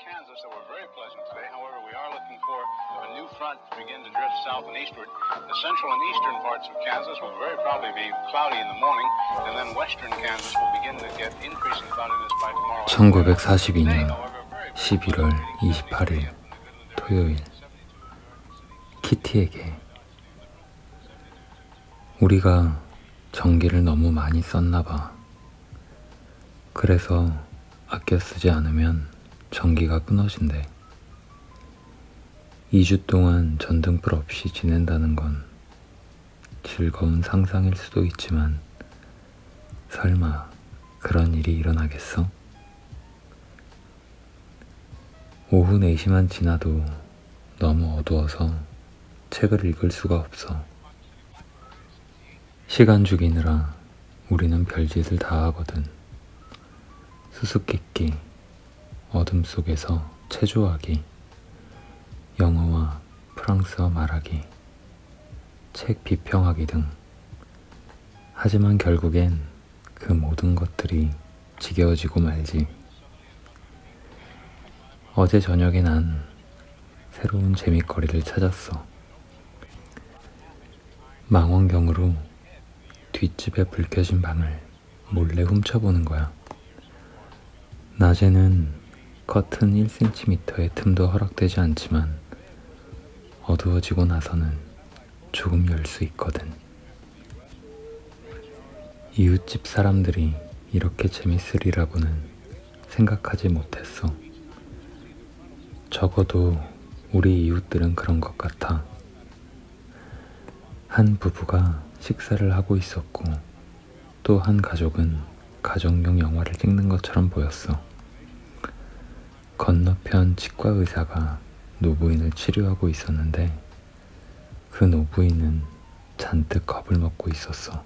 Kansas that were very pleasant today. However, we are looking for a new front to begin to drift south and eastward. The central and eastern parts of Kansas will very probably be cloudy in the morning, and then western Kansas will begin to get increasing cloudiness by tomorrow. 1942년 11월 28일 토요일. 키티에게 우리가 전기를 너무 많이 썼나봐. 그래서 아껴 쓰지 않으면 전기가 끊어진대. 2주 동안 전등불 없이 지낸다는 건 즐거운 상상일 수도 있지만 설마 그런 일이 일어나겠어? 오후 4시만 지나도 너무 어두워서 책을 읽을 수가 없어. 시간 죽이느라 우리는 별짓을 다 하거든. 수수께끼, 어둠 속에서 체조하기, 영어와 프랑스어 말하기, 책 비평하기 등. 하지만 결국엔 그 모든 것들이 지겨워지고 말지. 어제 저녁에 난 새로운 재밌거리를 찾았어. 망원경으로 뒷집에 불 켜진 방을 몰래 훔쳐보는 거야. 낮에는 커튼 1cm의 틈도 허락되지 않지만 어두워지고 나서는 조금 열 수 있거든. 이웃집 사람들이 이렇게 재밌으리라고는 생각하지 못했어. 적어도 우리 이웃들은 그런 것 같아. 한 부부가 식사를 하고 있었고 또 한 가족은 가정용 영화를 찍는 것처럼 보였어. 건너편 치과 의사가 노부인을 치료하고 있었는데 그 노부인은 잔뜩 겁을 먹고 있었어.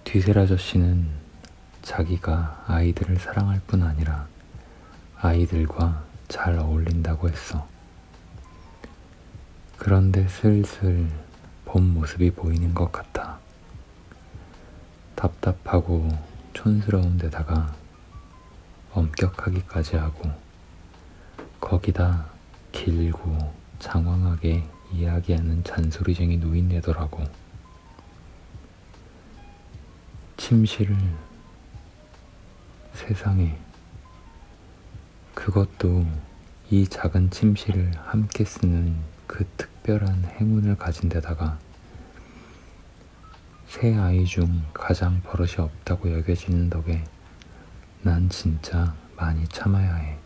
뒤셀 아저씨는 자기가 아이들을 사랑할 뿐 아니라 아이들과 잘 어울린다고 했어. 그런데 슬슬 본 모습이 보이는 것 같아. 답답하고 촌스러운 데다가 엄격하기까지 하고 거기다 길고 장황하게 이야기하는 잔소리쟁이 노인네더라고. 침실을 세상에, 그것도 이 작은 침실을 함께 쓰는 그 특별한 행운을 가진 데다가 세 아이 중 가장 버릇이 없다고 여겨지는 덕에 난 진짜 많이 참아야 해.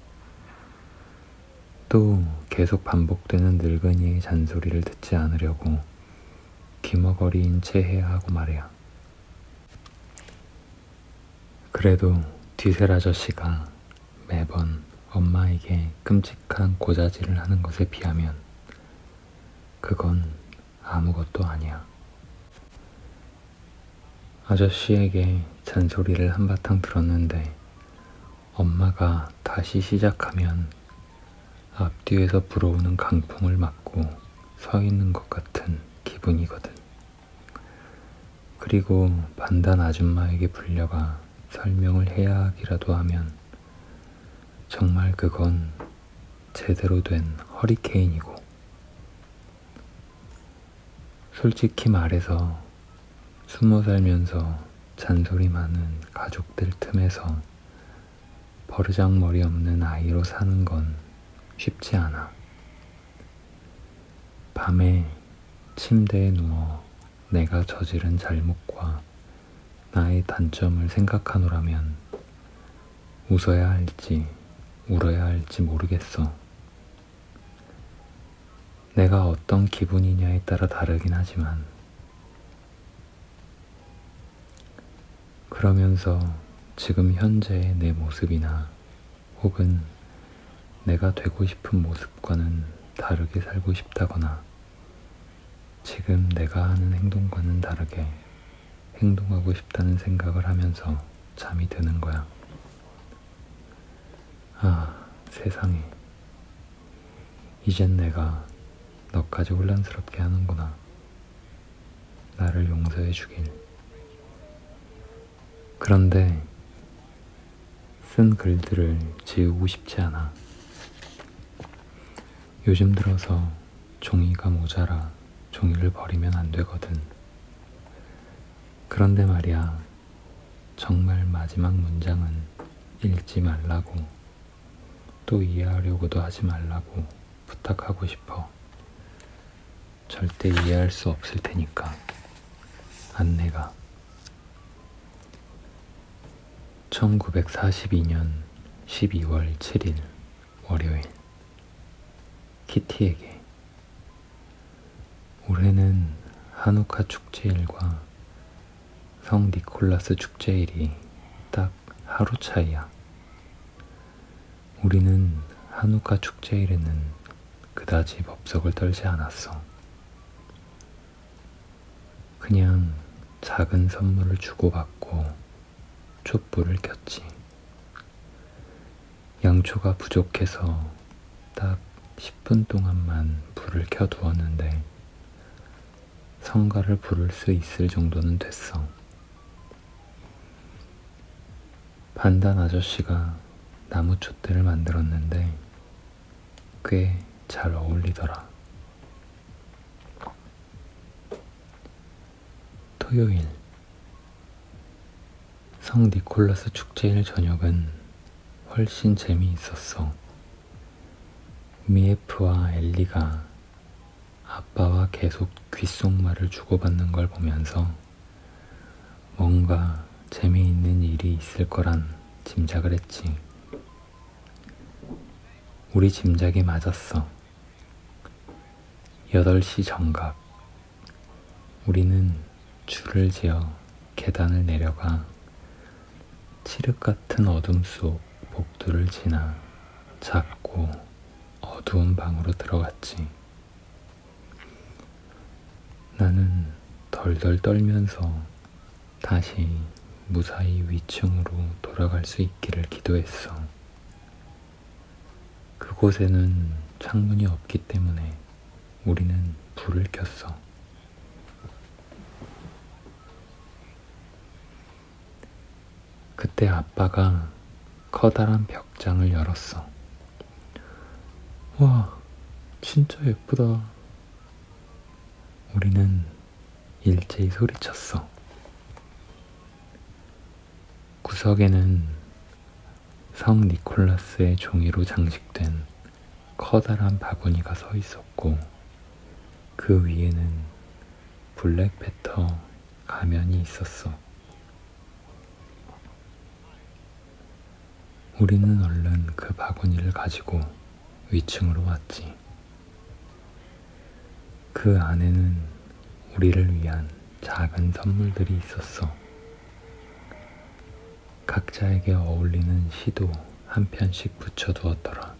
또 계속 반복되는 늙은이의 잔소리를 듣지 않으려고 귀머거리인 채 해야 하고 말이야. 그래도 뒤셀 아저씨가 매번 엄마에게 끔찍한 고자질을 하는 것에 비하면 그건 아무것도 아니야. 아저씨에게 잔소리를 한바탕 들었는데 엄마가 다시 시작하면 앞뒤에서 불어오는 강풍을 맞고 서 있는 것 같은 기분이거든. 그리고 반단 아줌마에게 불려가 설명을 해야 하기라도 하면 정말 그건 제대로 된 허리케인이고. 솔직히 말해서 숨어 살면서 잔소리 많은 가족들 틈에서 버르장머리 없는 아이로 사는 건 쉽지 않아. 밤에 침대에 누워 내가 저지른 잘못과 나의 단점을 생각하노라면 웃어야 할지 울어야 할지 모르겠어. 내가 어떤 기분이냐에 따라 다르긴 하지만 그러면서 지금 현재의 내 모습이나 혹은 내가 되고 싶은 모습과는 다르게 살고 싶다거나 지금 내가 하는 행동과는 다르게 행동하고 싶다는 생각을 하면서 잠이 드는 거야. 아, 세상에. 이젠 내가 너까지 혼란스럽게 하는구나. 나를 용서해 주길. 그런데 쓴 글들을 지우고 싶지 않아. 요즘 들어서 종이가 모자라 종이를 버리면 안 되거든. 그런데 말이야, 정말 마지막 문장은 읽지 말라고, 또 이해하려고도 하지 말라고 부탁하고 싶어. 절대 이해할 수 없을 테니까. 안내가 1942년 12월 7일 월요일. 키티에게. 올해는 하누카 축제일과 성 니콜라스 축제일이 딱 하루 차이야. 우리는 하누카 축제일에는 그다지 법석을 떨지 않았어. 그냥 작은 선물을 주고받고 촛불을 켰지. 양초가 부족해서 딱 10분 동안만 불을 켜두었는데 성가를 부를 수 있을 정도는 됐어. 반단 아저씨가 나무 촛대를 만들었는데 꽤 잘 어울리더라. 토요일. 성 니콜라스 축제일 저녁은 훨씬 재미있었어. 미에프와 엘리가 아빠와 계속 귓속말을 주고받는 걸 보면서 뭔가 재미있는 일이 있을 거란 짐작을 했지. 우리 짐작이 맞았어. 8시 정각. 우리는 줄을 지어 계단을 내려가 칠흑 같은 어둠 속 복도를 지나 작고 어두운 방으로 들어갔지. 나는 덜덜 떨면서 다시 무사히 위층으로 돌아갈 수 있기를 기도했어. 그곳에는 창문이 없기 때문에 우리는 불을 켰어. 그때 아빠가 커다란 벽장을 열었어. 와, 진짜 예쁘다. 우리는 일제히 소리쳤어. 구석에는 성 니콜라스의 종이로 장식된 커다란 바구니가 서 있었고 그 위에는 블랙패터 가면이 있었어. 우리는 얼른 그 바구니를 가지고 위층으로 왔지. 그 안에는 우리를 위한 작은 선물들이 있었어. 각자에게 어울리는 시도 한 편씩 붙여두었더라.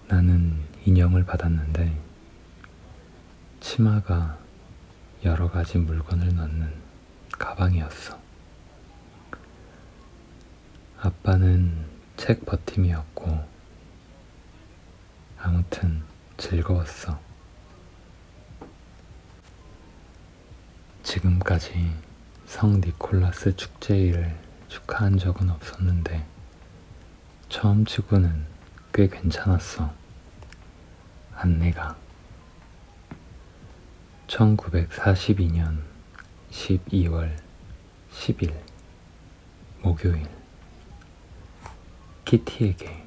나는 인형을 받았는데 치마가 여러 가지 물건을 넣는 가방이었어. 아빠는 책 버팀이었고 아무튼 즐거웠어. 지금까지 성 니콜라스 축제일을 축하한 적은 없었는데 처음 치고는 꽤 괜찮았어. 안내가 1942년 12월 10일 목요일. 키티에게.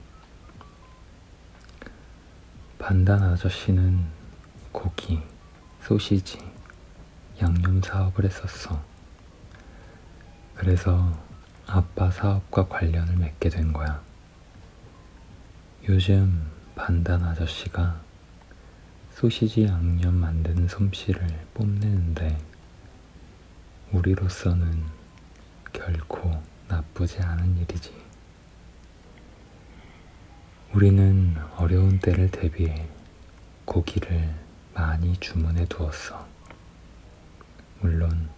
반단 아저씨는 고기, 소시지, 양념 사업을 했었어. 그래서 아빠 사업과 관련을 맺게 된 거야. 요즘 반단 아저씨가 소시지 양념 만드는 솜씨를 뽐내는데 우리로서는 결코 나쁘지 않은 일이지. 우리는 어려운 때를 대비해 고기를 많이 주문해 두었어. 물론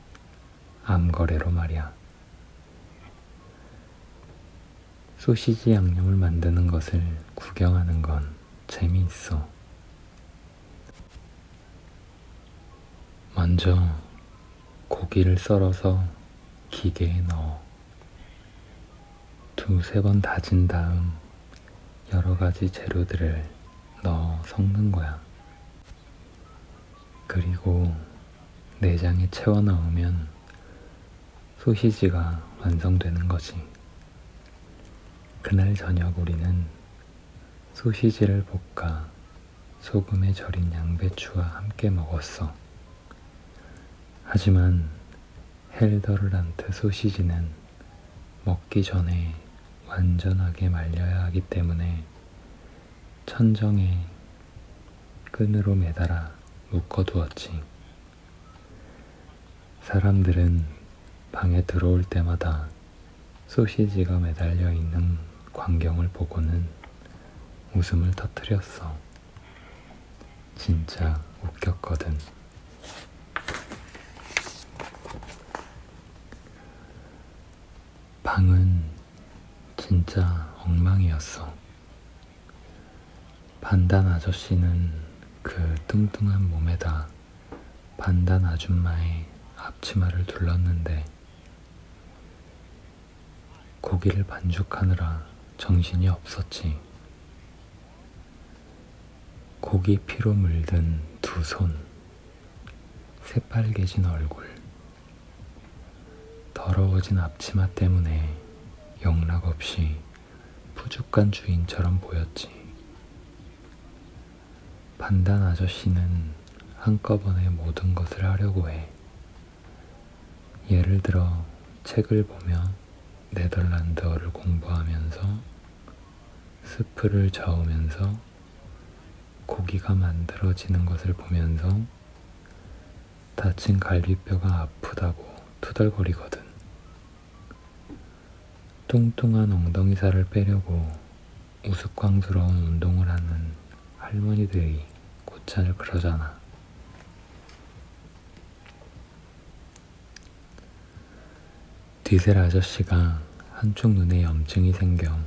암거래로 말이야. 소시지 양념을 만드는 것을 구경하는 건 재미있어. 먼저 고기를 썰어서 기계에 넣어 두세 번 다진 다음 여러 가지 재료들을 넣어 섞는 거야. 그리고 내장에 채워 넣으면 소시지가 완성되는 거지. 그날 저녁 우리는 소시지를 볶아 소금에 절인 양배추와 함께 먹었어. 하지만 헬더르란트 소시지는 먹기 전에 완전하게 말려야 하기 때문에 천정에 끈으로 매달아 묶어두었지. 사람들은 방에 들어올 때마다 소시지가 매달려 있는 광경을 보고는 웃음을 터뜨렸어. 진짜 웃겼거든. 방은 진짜 엉망이었어. 반단 아저씨는 그 뚱뚱한 몸에다 반단 아줌마의 앞치마를 둘렀는데 고기를 반죽하느라 정신이 없었지. 고기 피로 물든 두 손, 새빨개진 얼굴, 더러워진 앞치마 때문에 영락없이 푸죽한 주인처럼 보였지. 반단 아저씨는 한꺼번에 모든 것을 하려고 해. 예를 들어 책을 보며 네덜란드어를 공부하면서 스프를 저으면서 고기가 만들어지는 것을 보면서 다친 갈비뼈가 아프다고 투덜거리거든. 뚱뚱한 엉덩이 살을 빼려고 우스꽝스러운 운동을 하는 할머니들이 곧잘 그러잖아. 디셀 아저씨가 한쪽 눈에 염증이 생겨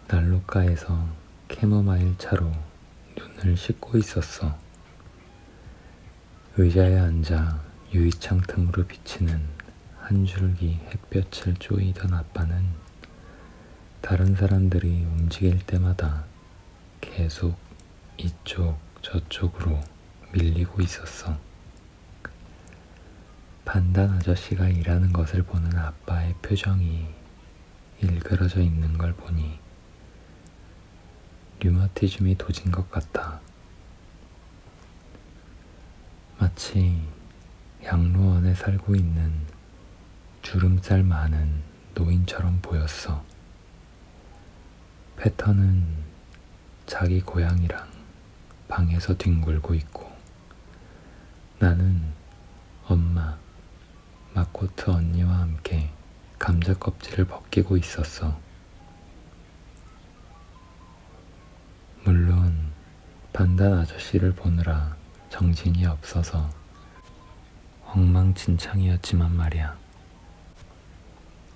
난로가에서 캐모마일 차로 눈을 씻고 있었어. 의자에 앉아 유리창 틈으로 비치는 한 줄기 햇볕을 쪼이던 아빠는 다른 사람들이 움직일 때마다 계속 이쪽 저쪽으로 밀리고 있었어. 반단 아저씨가 일하는 것을 보는 아빠의 표정이 일그러져 있는 걸 보니 류마티즘이 도진 것 같아. 마치 양로원에 살고 있는 주름살 많은 노인처럼 보였어. 패턴은 자기 고양이랑 방에서 뒹굴고 있고 나는 엄마, 마코트 언니와 함께 감자 껍질을 벗기고 있었어. 물론 반단 아저씨를 보느라 정신이 없어서 엉망진창이었지만 말이야.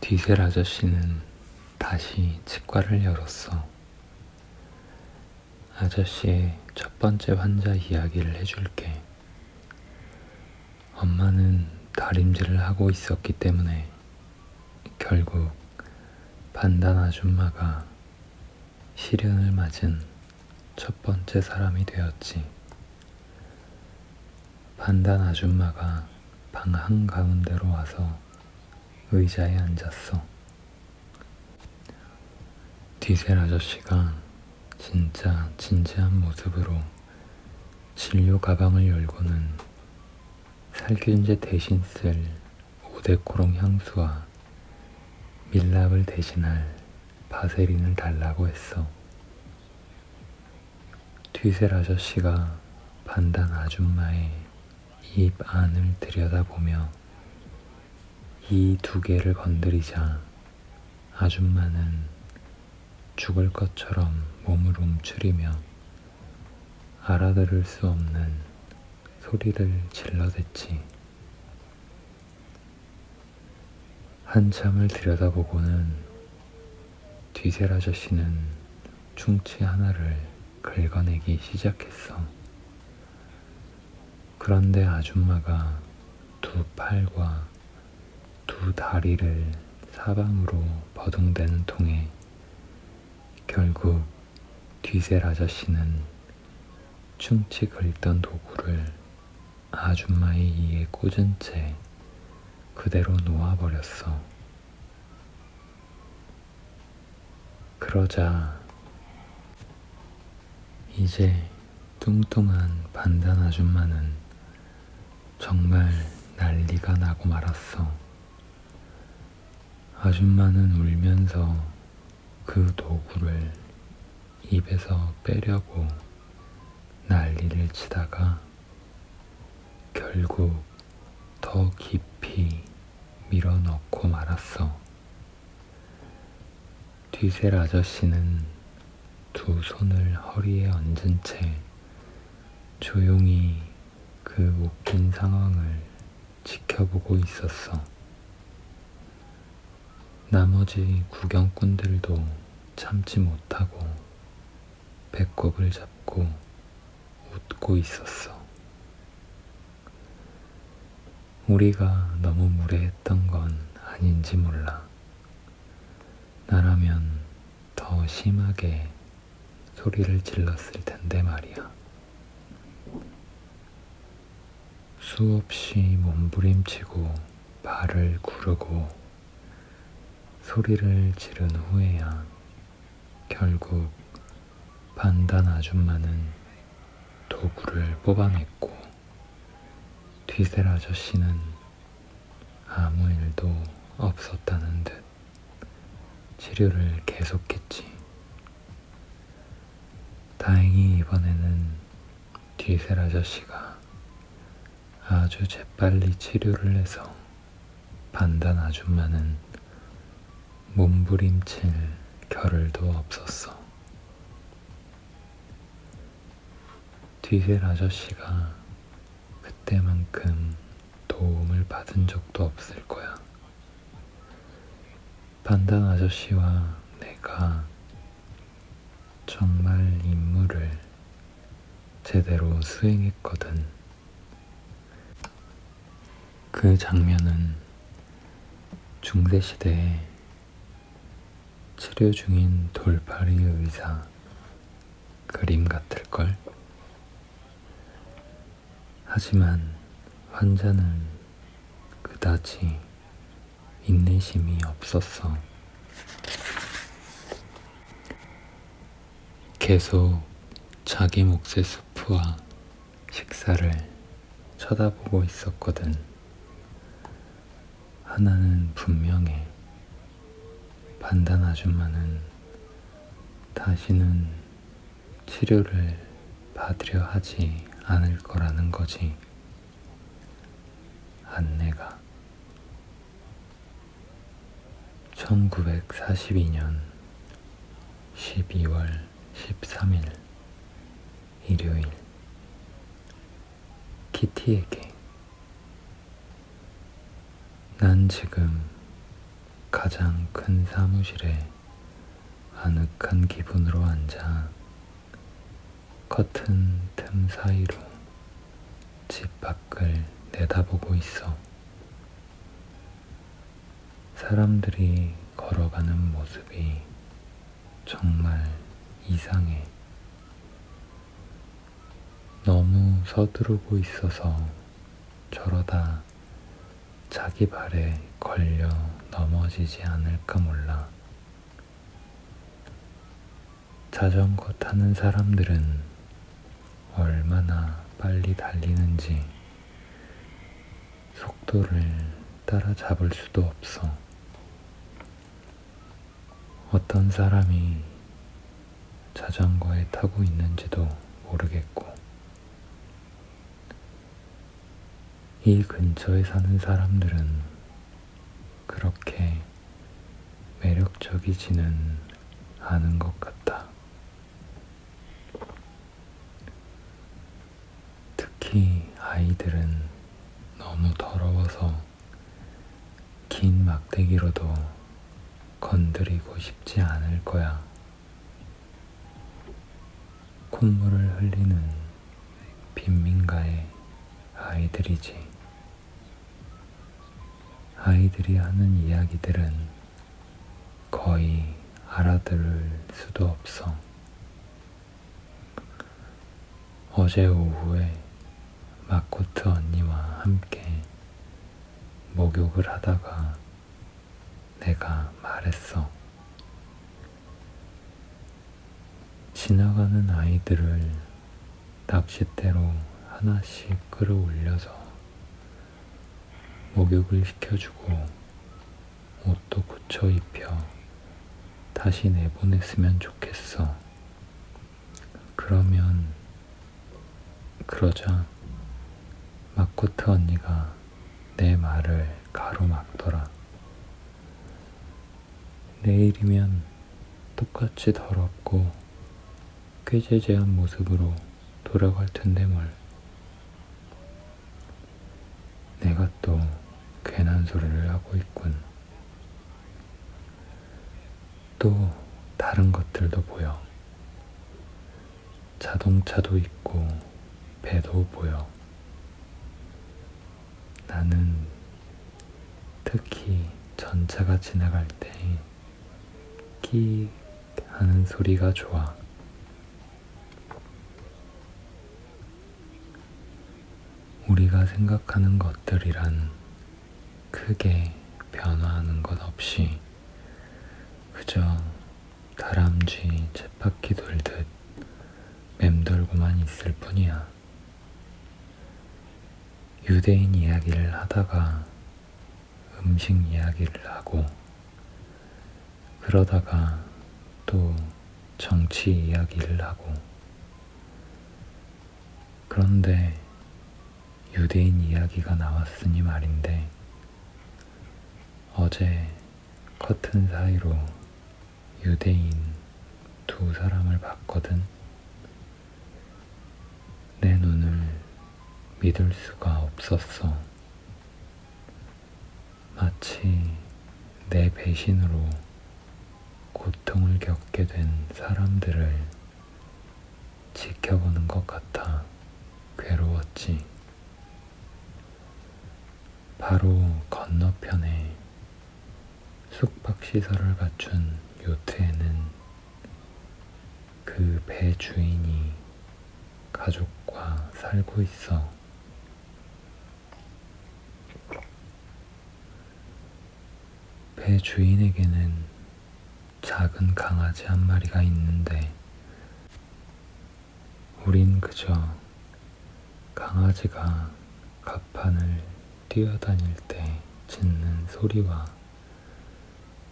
디셀 아저씨는 다시 치과를 열었어. 아저씨의 첫 번째 환자 이야기를 해줄게. 엄마는 다림질을 하고 있었기 때문에 결국 반단 아줌마가 시련을 맞은 첫 번째 사람이 되었지. 반단 아줌마가 방 한가운데로 와서 의자에 앉았어. 디셀 아저씨가 진짜 진지한 모습으로 진료 가방을 열고는 살균제 대신 쓸 오데코롱 향수와 밀랍을 대신할 바세린을 달라고 했어. 디셀 아저씨가 반단 아줌마의 입 안을 들여다보며 이 두 개를 건드리자 아줌마는 죽을 것처럼 몸을 움츠리며 알아들을 수 없는 소리를 질러댔지. 한참을 들여다보고는 디셀 아저씨는 충치 하나를 긁어내기 시작했어. 그런데 아줌마가 두 팔과 두 다리를 사방으로 버둥대는 통에 결국 뒤셀 아저씨는 충치 긁던 도구를 아줌마의 이에 꽂은 채 그대로 놓아버렸어. 그러자 이제 뚱뚱한 반단 아줌마는 정말 난리가 나고 말았어. 아줌마는 울면서 그 도구를 입에서 빼려고 난리를 치다가 결국 더 깊이 밀어넣고 말았어. 뒤셀 아저씨는 두 손을 허리에 얹은 채 조용히 그 웃긴 상황을 지켜보고 있었어. 나머지 구경꾼들도 참지 못하고 배꼽을 잡고 웃고 있었어. 우리가 너무 무례했던 건 아닌지 몰라. 나라면 더 심하게 소리를 질렀을 텐데 말이야. 수없이 몸부림치고 발을 구르고 소리를 지른 후에야 결국 반단 아줌마는 도구를 뽑아냈고 뒤셀 아저씨는 아무 일도 없었다는 듯 치료를 계속했지. 다행히 이번에는 뒤셀 아저씨가 아주 재빨리 치료를 해서 반단 아줌마는 몸부림칠 겨를도 없었어. 뒤셀 아저씨가 그때만큼 도움을 받은 적도 없을 거야. 반단 아저씨와 내가 정말 임무를 제대로 수행했거든. 그 장면은 중세시대에 치료 중인 돌팔이 의사 그림 같을걸? 하지만 환자는 그다지 인내심이 없었어. 계속 자기 몫의 수프와 식사를 쳐다보고 있었거든. 하나는 분명해. 반단 아줌마는 다시는 치료를 받으려 하지 않을 거라는 거지. 안내가 1942년 12월 13일 일요일. 키티에게. 난 지금 가장 큰 사무실에 아늑한 기분으로 앉아 커튼 틈 사이로 집 밖을 내다보고 있어. 사람들이 걸어가는 모습이 정말 이상해. 너무 서두르고 있어서 저러다 자기 발에 걸려 넘어지지 않을까 몰라. 자전거 타는 사람들은 얼마나 빨리 달리는지 속도를 따라잡을 수도 없어. 어떤 사람이 자전거에 타고 있는지도 모르겠고. 이 근처에 사는 사람들은 그렇게 매력적이지는 않은 것 같다. 특히 아이들은 너무 더러워서 긴 막대기로도 건드리고 싶지 않을 거야. 콧물을 흘리는 빈민가의 아이들이지. 아이들이 하는 이야기들은 거의 알아들을 수도 없어. 어제 오후에 마코트 언니와 함께 목욕을 하다가 내가 말했어. 지나가는 아이들을 낚싯대로 하나씩 끌어올려서 목욕을 시켜주고 옷도 고쳐 입혀 다시 내보냈으면 좋겠어. 그러자 마코트 언니가 내 말을 가로막더라. 내일이면 똑같이 더럽고 꾀죄죄한 모습으로 돌아갈 텐데 뭘. 내가 또 괜한 소리를 하고 있군. 또 다른 것들도 보여. 자동차도 있고 배도 보여. 나는 특히 전차가 지나갈 때 끼익 하는 소리가 좋아. 우리가 생각하는 것들이란 크게 변화하는 것 없이 그저 다람쥐 쳇바퀴 돌듯 맴돌고만 있을 뿐이야. 유대인 이야기를 하다가 음식 이야기를 하고 그러다가 또 정치 이야기를 하고. 그런데 유대인 이야기가 나왔으니 말인데 어제 커튼 사이로 유대인 두 사람을 봤거든. 내 눈을 믿을 수가 없었어. 마치 내 배신으로 고통을 겪게 된 사람들을 지켜보는 것 같아 괴로웠지. 바로 건너편에 숙박시설을 갖춘 요트에는 그 배 주인이 가족과 살고 있어. 배 주인에게는 작은 강아지 한 마리가 있는데 우린 그저 강아지가 갑판을 뛰어다닐 때 짖는 소리와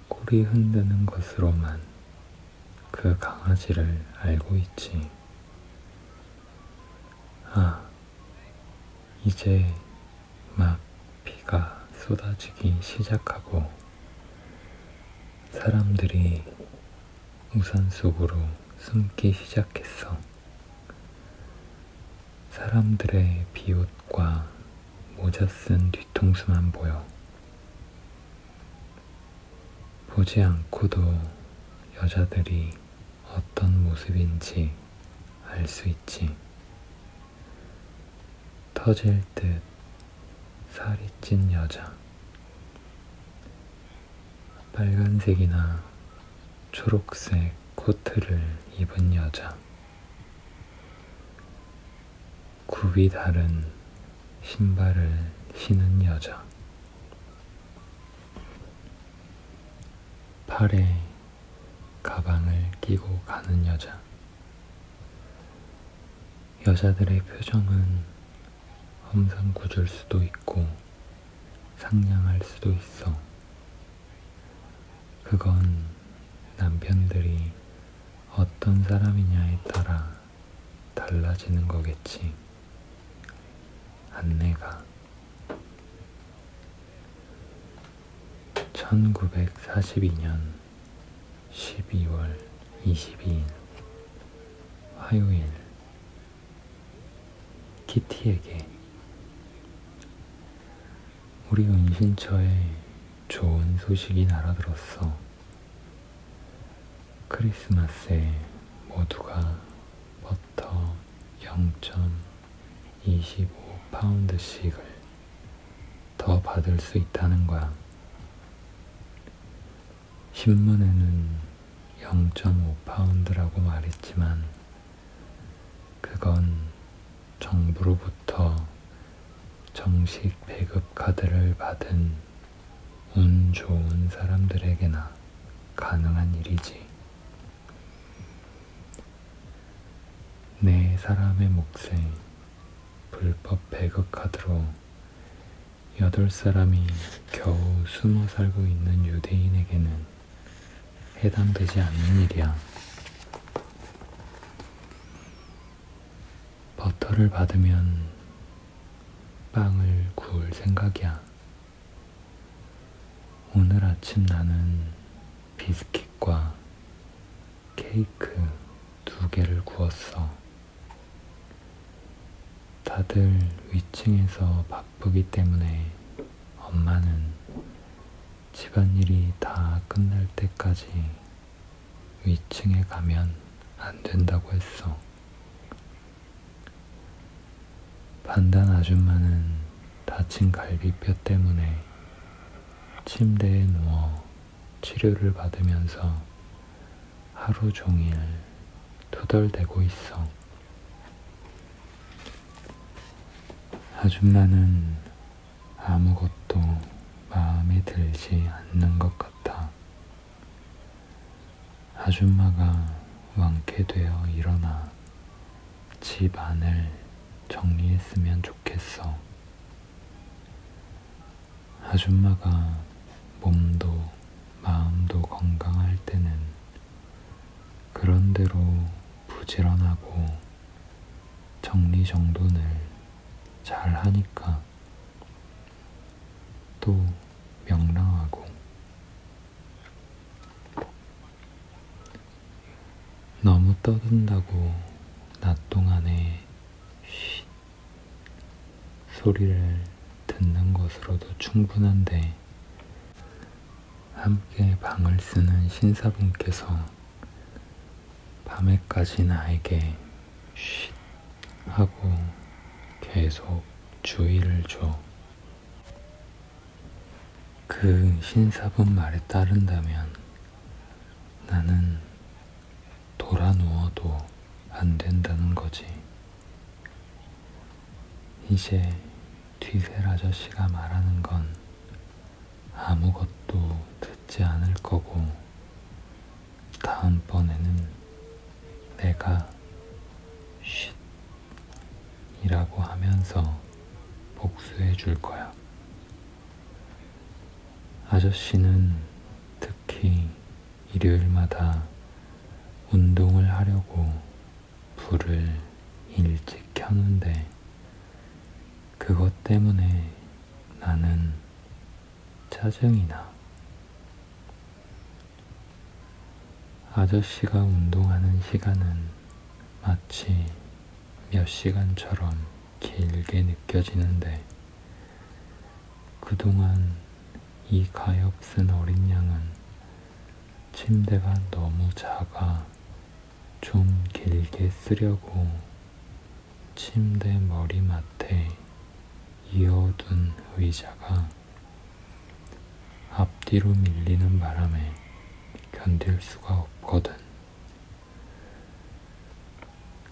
꼬리 흔드는 것으로만 그 강아지를 알고 있지. 이제 막 비가 쏟아지기 시작하고 사람들이 우산 속으로 숨기 시작했어. 사람들의 비옷과 모자 쓴 뒤통수만 보여. 보지 않고도 여자들이 어떤 모습인지 알 수 있지. 터질 듯 살이 찐 여자. 빨간색이나 초록색 코트를 입은 여자. 굽이 다른 신발을 신은 여자. 팔에 가방을 끼고 가는 여자. 여자들의 표정은 험상궂을 수도 있고 상냥할 수도 있어. 그건 남편들이 어떤 사람이냐에 따라 달라지는 거겠지. 안내가 1942년 12월 22일 화요일. 키티에게 우리 은신처에 좋은 소식이 날아들었어. 크리스마스에 모두가 버터 0.25파운드씩을 더 받을 수 있다는 거야. 신문에는 0.5파운드라고 말했지만 그건 정부로부터 정식 배급 카드를 받은 운 좋은 사람들에게나 가능한 일이지. 네 사람의 몫에 불법 배급 카드로 8사람이 겨우 숨어 살고 있는 유대인에게는 해당되지 않는 일이야. 버터를 받으면 빵을 구울 생각이야. 오늘 아침 나는 비스킷과 케이크 2개를 구웠어. 다들 위층에서 바쁘기 때문에 엄마는 집안일이 다 끝날 때까지 위층에 가면 안 된다고 했어. 반단 아줌마는 다친 갈비뼈 때문에 침대에 누워 치료를 받으면서 하루 종일 투덜대고 있어. 아줌마는 아무것도 마음에 들지 않는 것 같아. 아줌마가 완쾌되어 일어나 집 안을 정리했으면 좋겠어. 아줌마가 몸도 마음도 건강할 때는 그런대로 부지런하고 정리정돈을 잘 하니까 또 명랑하고. 너무 떠든다고 낮 동안에 쉿 소리를 듣는 것으로도 충분한데 함께 방을 쓰는 신사분께서 밤에까지 나에게 쉿 하고 계속 주의를 줘. 그 신사분 말에 따른다면 나는 돌아 누워도 안 된다는 거지. 이제 뒤셀 아저씨가 말하는 건 아무것도 듣지 않을 거고 다음번에는 내가 쉿 이라고 하면서 복수해 줄 거야. 아저씨는 특히 일요일마다 운동을 하려고 불을 일찍 켜는데 그것 때문에 나는 짜증이 나. 아저씨가 운동하는 시간은 마치 몇 시간처럼 길게 느껴지는데 그동안 이 가엾은 어린 양은 침대가 너무 작아 좀 길게 쓰려고 침대 머리맡에 이어둔 의자가 앞뒤로 밀리는 바람에 견딜 수가 없거든.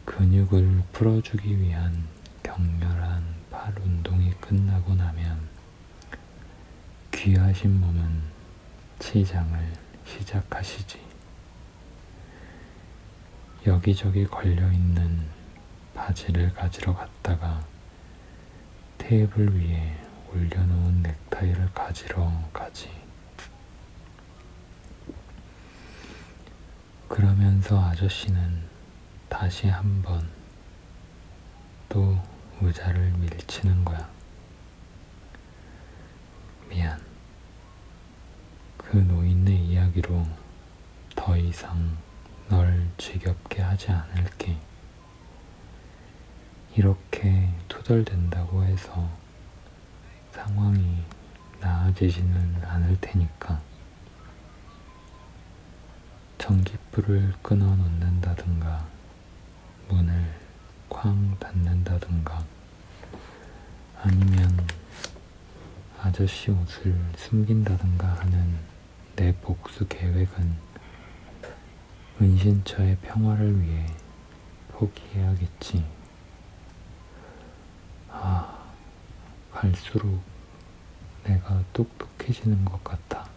근육을 풀어주기 위한 격렬한 팔 운동이 끝나고 나면 귀하신 몸은 치장을 시작하시지. 여기저기 걸려있는 바지를 가지러 갔다가 테이블 위에 올려놓은 넥타이를 가지러 가지. 그러면서 아저씨는 다시 한번 또 의자를 밀치는 거야. 미안. 그 노인네 이야기로 더 이상 널 지겹게 하지 않을게. 이렇게 투덜댄다고 해서 상황이 나아지지는 않을 테니까 전깃불을 끊어 놓는다든가 문을 쾅 닫는다든가 아니면 아저씨 옷을 숨긴다든가 하는 내 복수 계획은 은신처의 평화를 위해 포기해야겠지. 갈수록 내가 똑똑해지는 것 같아.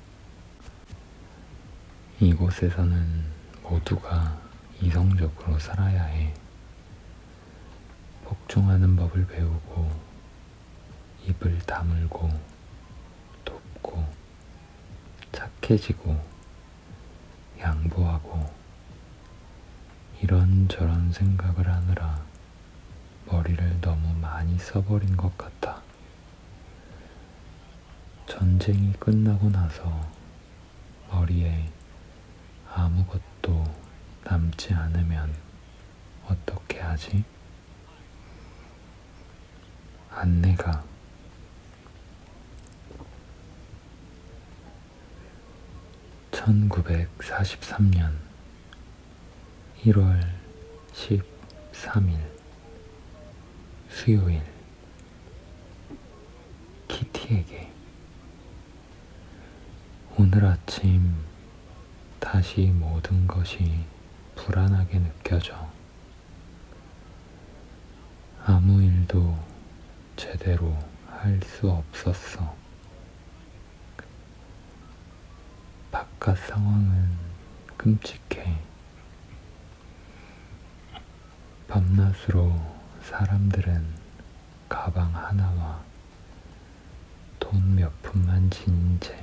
이곳에서는 모두가 이성적으로 살아야 해. 복종하는 법을 배우고, 입을 다물고, 돕고, 착해지고, 양보하고, 이런저런 생각을 하느라 머리를 너무 많이 써버린 것 같아. 전쟁이 끝나고 나서 머리에 아무것도 남지 않으면 어떻게 하지? 안내가 1943년 1월 13일 수요일. 키티에게 오늘 아침 다시 모든 것이 불안하게 느껴져. 아무 일도 제대로 할 수 없었어. 바깥 상황은 끔찍해. 밤낮으로 사람들은 가방 하나와 돈 몇 푼만 지닌 채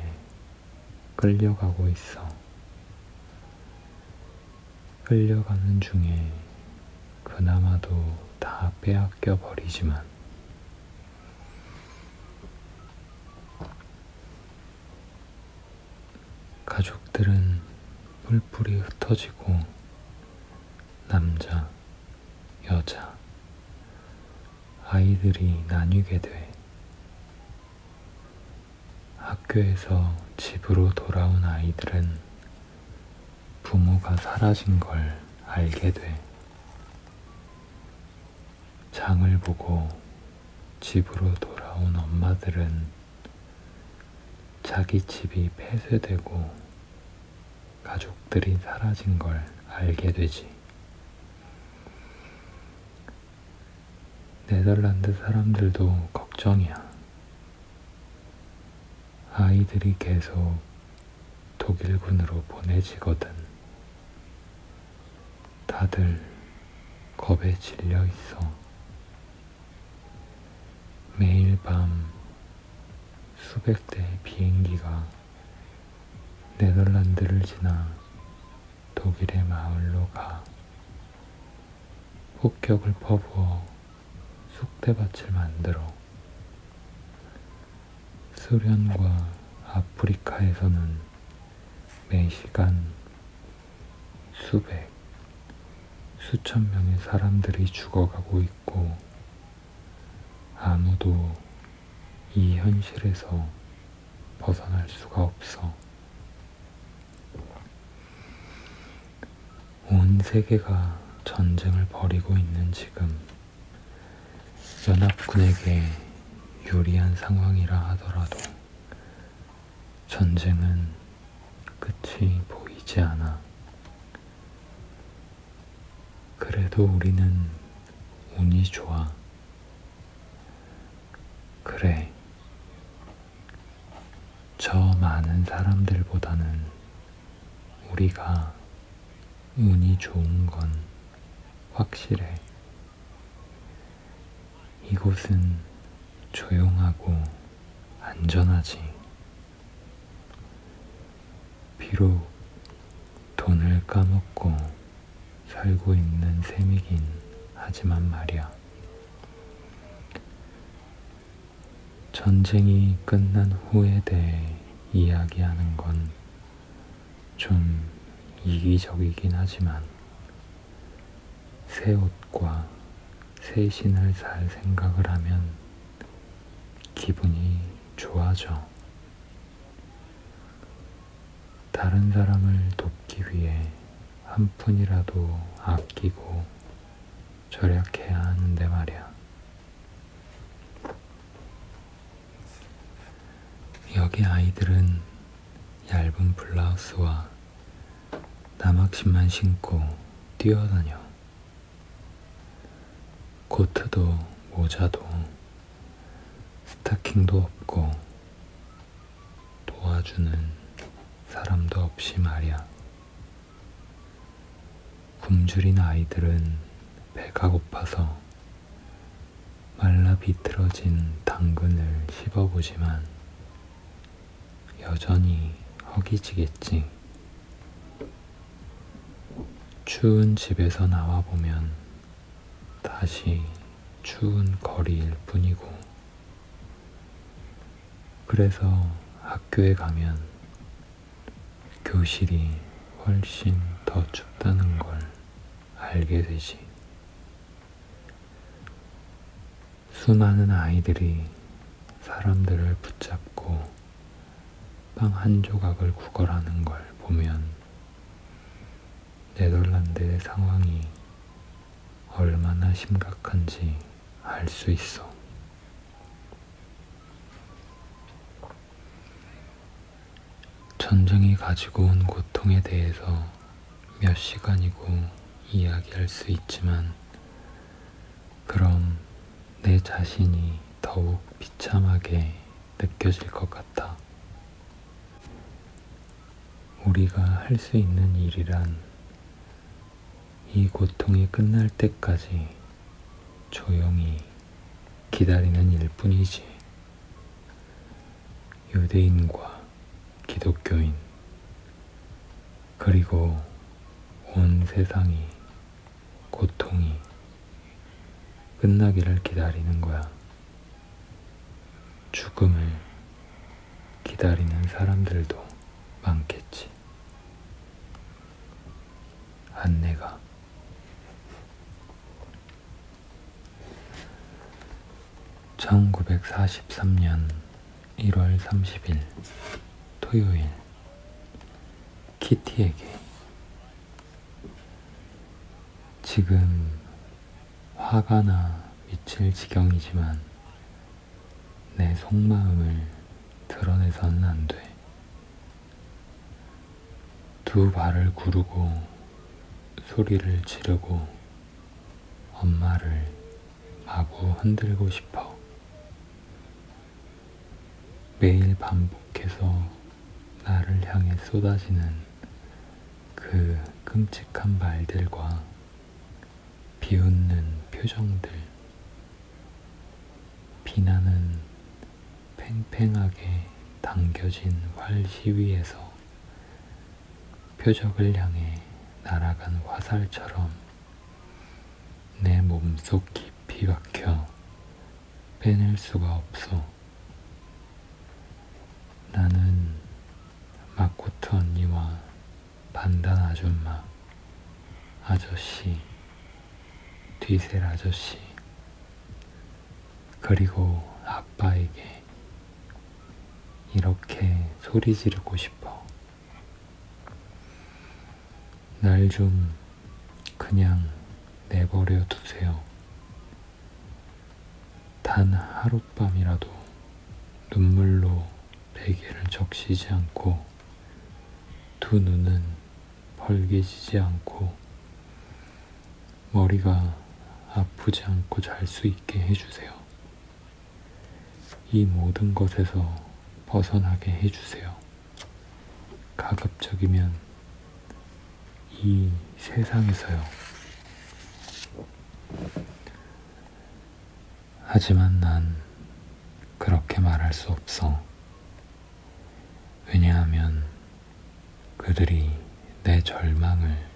끌려가고 있어. 끌려가는 중에 그나마도 다 빼앗겨 버리지만 가족들은 뿔뿔이 흩어지고 남자, 여자, 아이들이 나뉘게 돼. 학교에서 집으로 돌아온 아이들은 부모가 사라진 걸 알게 돼. 장을 보고 집으로 돌아온 엄마들은 자기 집이 폐쇄되고 가족들이 사라진 걸 알게 되지. 네덜란드 사람들도 걱정이야. 아이들이 계속 독일군으로 보내지거든. 다들 겁에 질려 있어. 매일 밤 수백 대의 비행기가 네덜란드를 지나 독일의 마을로 가. 폭격을 퍼부어 쑥대밭을 만들어. 소련과 아프리카에서는 매 시간 수백, 수천 명의 사람들이 죽어가고 있고 아무도 이 현실에서 벗어날 수가 없어. 온 세계가 전쟁을 벌이고 있는 지금 연합군에게 유리한 상황이라 하더라도 전쟁은 끝이 보이지 않아. 그래도 우리는 운이 좋아. 그래. 저 많은 사람들보다는 우리가 운이 좋은 건 확실해. 이곳은 조용하고 안전하지. 비록 돈을 까먹고 살고 있는 셈이긴 하지만 말이야. 전쟁이 끝난 후에 대해 이야기하는 건 좀 이기적이긴 하지만 새 옷과 새 신을 살 생각을 하면 기분이 좋아져. 다른 사람을 돕기 위해 한 푼이라도 아끼고 절약해야 하는데 말이야. 여기 아이들은 얇은 블라우스와 남학신만 신고 뛰어다녀. 코트도 모자도 스타킹도 없고 도와주는 사람도 없이 말이야. 굶주린 아이들은 배가 고파서 말라 비틀어진 당근을 씹어보지만 여전히 허기지겠지. 추운 집에서 나와보면 다시 추운 거리일 뿐이고, 그래서 학교에 가면 교실이 훨씬 더 춥다는 걸 알게 되지. 수많은 아이들이 사람들을 붙잡고 빵 한 조각을 구걸하는 걸 보면 네덜란드의 상황이 얼마나 심각한지 알 수 있어. 전쟁이 가지고 온 고통에 대해서 몇 시간이고 이야기할 수 있지만, 그럼 내 자신이 더욱 비참하게 느껴질 것 같아. 우리가 할 수 있는 일이란 이 고통이 끝날 때까지 조용히 기다리는 일뿐이지. 유대인과 기독교인, 그리고 온 세상이 고통이 끝나기를 기다리는 거야. 죽음을 기다리는 사람들도 많겠지. 안내가. (1943년 1월 30일) 토요일. 키티에게. 지금 화가 나 미칠 지경이지만 내 속마음을 드러내서는 안 돼. 두 발을 구르고 소리를 지르고 엄마를 마구 흔들고 싶어. 매일 반복해서 나를 향해 쏟아지는 그 끔찍한 말들과 비웃는 표정들, 비난은 팽팽하게 당겨진 활시 위에서 표적을 향해 날아간 화살처럼 내 몸속 깊이 박혀 빼낼 수가 없어. 나는 마코트 언니와 반단 아줌마, 아저씨, 뒤셀 아저씨, 그리고 아빠에게 이렇게 소리 지르고 싶어. 날 좀 그냥 내버려 두세요. 단 하룻밤이라도 눈물로 베개를 적시지 않고, 두 눈은 벌개지지 않고, 머리가 아프지 않고 잘 수 있게 해주세요. 이 모든 것에서 벗어나게 해주세요. 가급적이면 이 세상에서요. 하지만 난 그렇게 말할 수 없어. 왜냐하면 그들이 내 절망을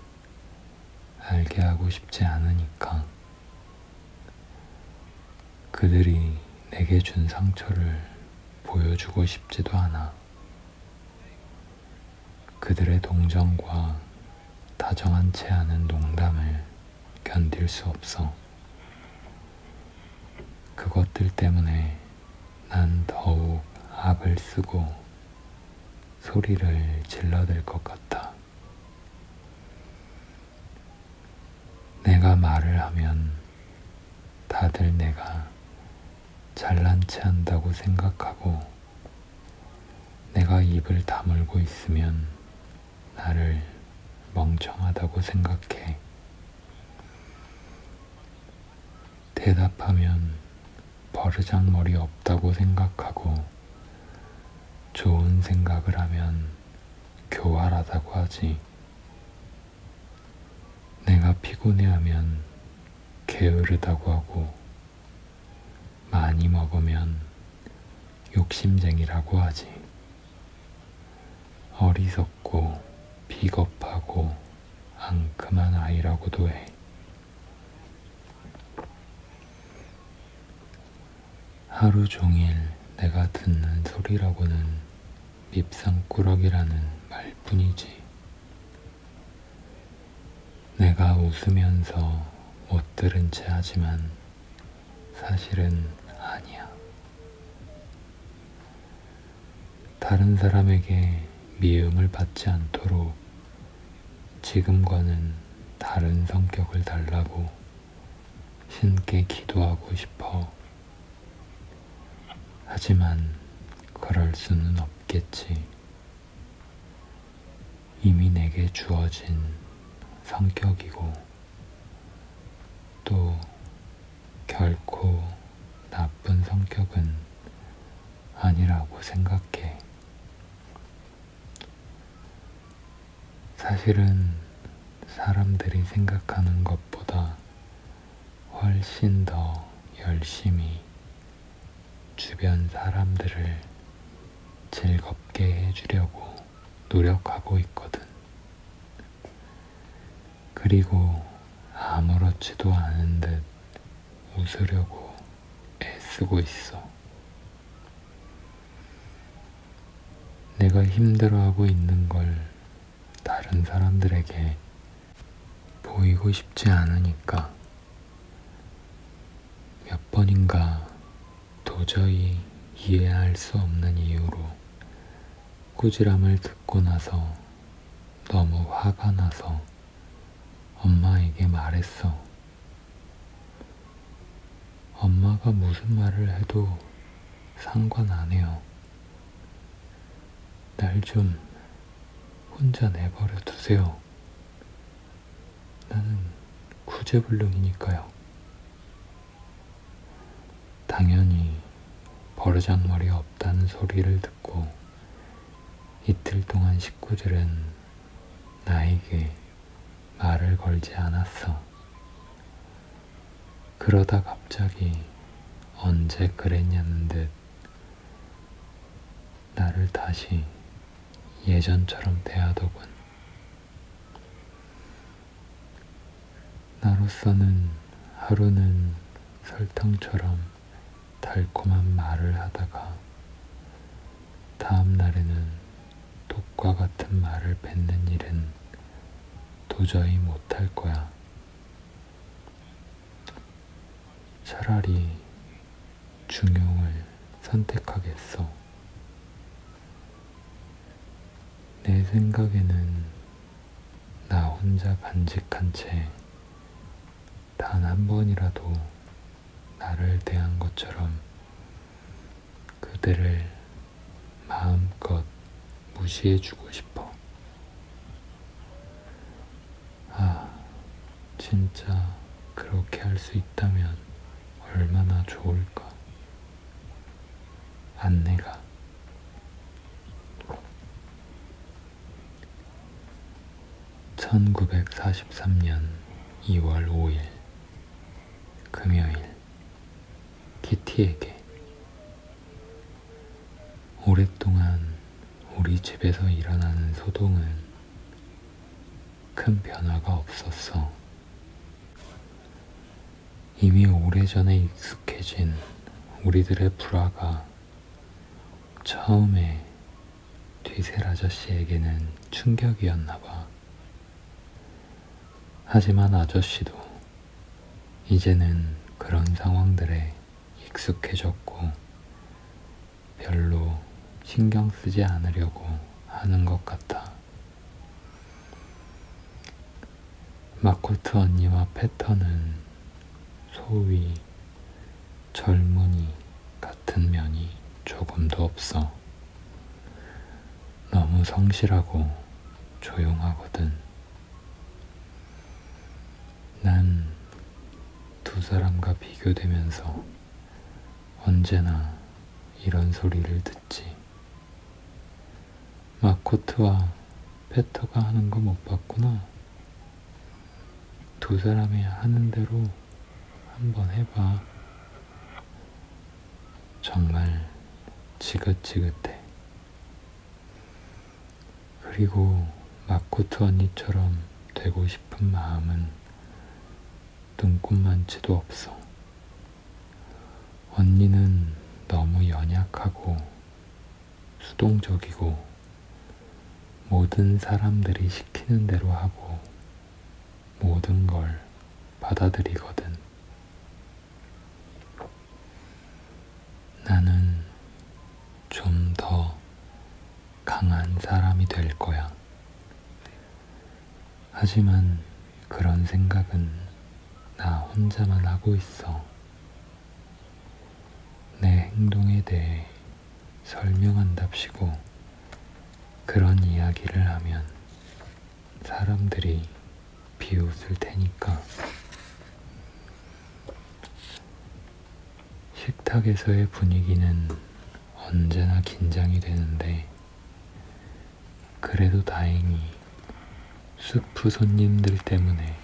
알게 하고 싶지 않으니까. 그들이 내게 준 상처를 보여주고 싶지도 않아. 그들의 동정과 다정한 채 하는 농담을 견딜 수 없어. 그것들 때문에 난 더욱 악을 쓰고 소리를 질러댈 것 같아. 내가 말을 하면 다들 내가 잘난 체 한다고 생각하고 내가 입을 다물고 있으면 나를 멍청하다고 생각해. 대답하면 버르장머리 없다고 생각하고 좋은 생각을 하면 교활하다고 하지. 내가 피곤해하면 게으르다고 하고 많이 먹으면 욕심쟁이라고 하지. 어리석고 비겁하고 앙큼한 아이라고도 해. 하루 종일 내가 듣는 소리라고는 밉상꾸러기라는 말뿐이지. 내가 웃으면서 못 들은 채 하지만 사실은 아니야. 다른 사람에게 미움을 받지 않도록 지금과는 다른 성격을 달라고 신께 기도하고 싶어. 하지만 그럴 수는 없겠지. 이미 내게 주어진 성격이고 또 결코 나쁜 성격은 아니라고 생각해. 사실은 사람들이 생각하는 것보다 훨씬 더 열심히 주변 사람들을 즐겁게 해주려고 노력하고 있거든. 그리고 아무렇지도 않은 듯 웃으려고 애쓰고 있어. 내가 힘들어하고 있는 걸 다른 사람들에게 보이고 싶지 않으니까 몇 번인가 도저히 이해할 수 없는 이유로 꾸지람을 듣고 나서 너무 화가 나서 엄마에게 말했어. 엄마가 무슨 말을 해도 상관 안 해요. 날 좀 혼자 내버려 두세요. 나는 구제불능이니까요. 당연히 버르장머리 없다는 소리를 듣고 이틀 동안 식구들은 나에게 말을 걸지 않았어. 그러다 갑자기 언제 그랬냐는 듯 나를 다시 예전처럼 대하더군. 나로서는 하루는 설탕처럼 달콤한 말을 하다가 다음 날에는 독과 같은 말을 뱉는 일은 도저히 못할 거야. 차라리 중용을 선택하겠어. 내 생각에는 나 혼자 간직한 채 단 한 번이라도 나를 대한 것처럼 그대를 마음껏 무시해주고 싶어. 아, 진짜 그렇게 할 수 있다면 얼마나 좋을까. 안내가 1943년 2월 5일 금요일. 키티에게. 오랫동안 우리 집에서 일어나는 소동은 큰 변화가 없었어. 이미 오래전에 익숙해진 우리들의 불화가 처음에 뒤셀 아저씨에게는 충격이었나 봐. 하지만 아저씨도 이제는 그런 상황들에 익숙해졌고 별로 신경 쓰지 않으려고 하는 것 같아. 마코트 언니와 패턴은 소위 젊은이 같은 면이 조금도 없어. 너무 성실하고 조용하거든. 난 두 사람과 비교되면서 언제나 이런 소리를 듣지. 마코트와 페터가 하는 거 못 봤구나. 두 사람이 하는 대로 한번 해봐. 정말 지긋지긋해. 그리고 마코트 언니처럼 되고 싶은 마음은 눈꽃만치도 없어. 언니는 너무 연약하고 수동적이고 모든 사람들이 시키는 대로 하고 모든 걸 받아들이거든. 나는 좀 더 강한 사람이 될 거야. 하지만 그런 생각은 나 혼자만 하고 있어. 내 행동에 대해 설명한답시고 그런 이야기를 하면 사람들이 비웃을 테니까. 식탁에서의 분위기는 언제나 긴장이 되는데 그래도 다행히 수프 손님들 때문에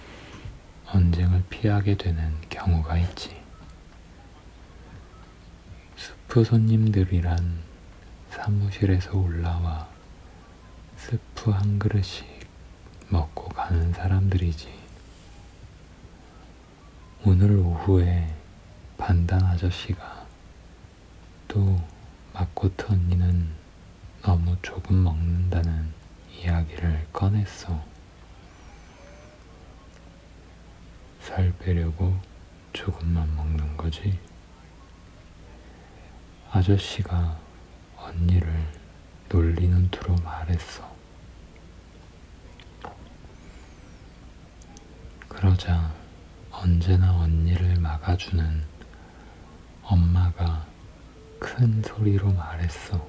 언쟁을 피하게 되는 경우가 있지. 수프 손님들이란 사무실에서 올라와 스프 한 그릇씩 먹고 가는 사람들이지. 오늘 오후에 반단 아저씨가 또 마코트 언니는 너무 조금 먹는다는 이야기를 꺼냈어. 살 빼려고 조금만 먹는 거지. 아저씨가 언니를 놀리는 투로 말했어. 그러자 언제나 언니를 막아주는 엄마가 큰 소리로 말했어.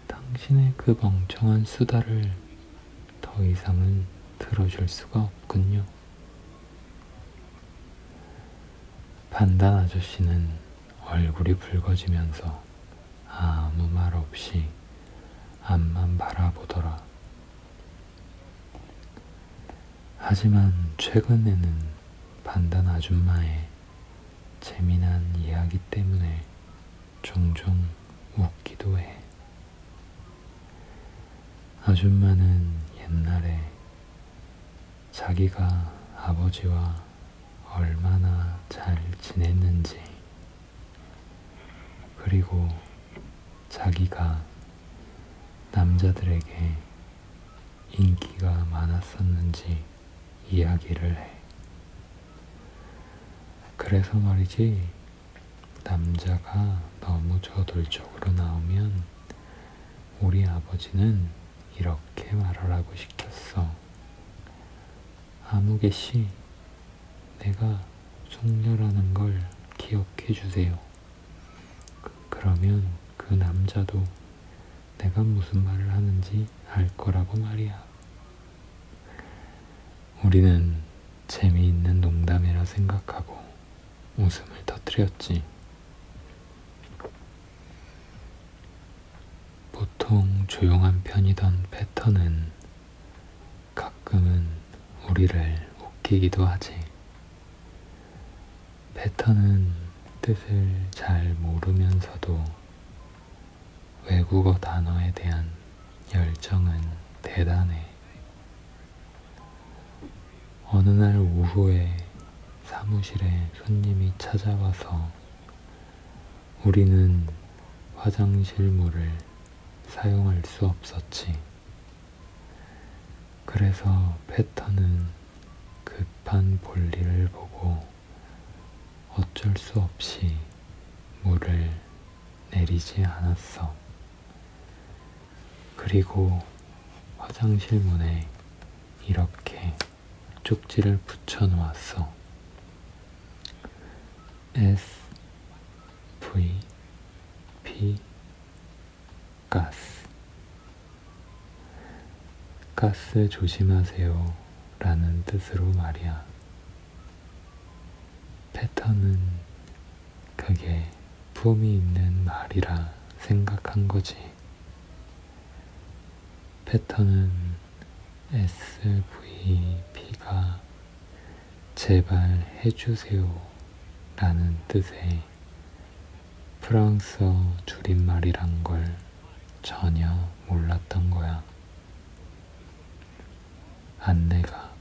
당신의 그 멍청한 수다를 더 이상은 들어줄 수가 없군요. 반단 아저씨는 얼굴이 붉어지면서 아무 말 없이 앞만 바라보더라. 하지만 최근에는 반단 아줌마의 재미난 이야기 때문에 종종 웃기도 해. 아줌마는 옛날에 자기가 아버지와 얼마나 잘 지냈는지, 그리고 자기가 남자들에게 인기가 많았었는지 이야기를 해. 그래서 말이지, 남자가 너무 저돌적으로 나오면 우리 아버지는 이렇게 말을 하고 시켰어. 아무개 씨, 내가 숙녀라는 걸 기억해 주세요. 그러면 그 남자도 내가 무슨 말을 하는지 알 거라고 말이야. 우리는 재미있는 농담이라 생각하고 웃음을 터뜨렸지. 보통 조용한 편이던 패턴은 가끔은 우리를 웃기기도 하지. 패턴은 뜻을 잘 모르면서도 외국어 단어에 대한 열정은 대단해. 어느 날 오후에 사무실에 손님이 찾아와서 우리는 화장실 물을 사용할 수 없었지. 그래서 패턴은 급한 볼일을 보고 어쩔 수 없이 물을 내리지 않았어. 그리고 화장실 문에 이렇게 쪽지를 붙여 놓았어. S V P 가스. 가스 조심하세요 라는 뜻으로 말이야. 패턴은 그게 품이 있는 말이라 생각한 거지. 패턴은 SVP가 제발 해주세요 라는 뜻의 프랑스어 줄임말이란 걸 전혀 몰랐던 거야. 안내가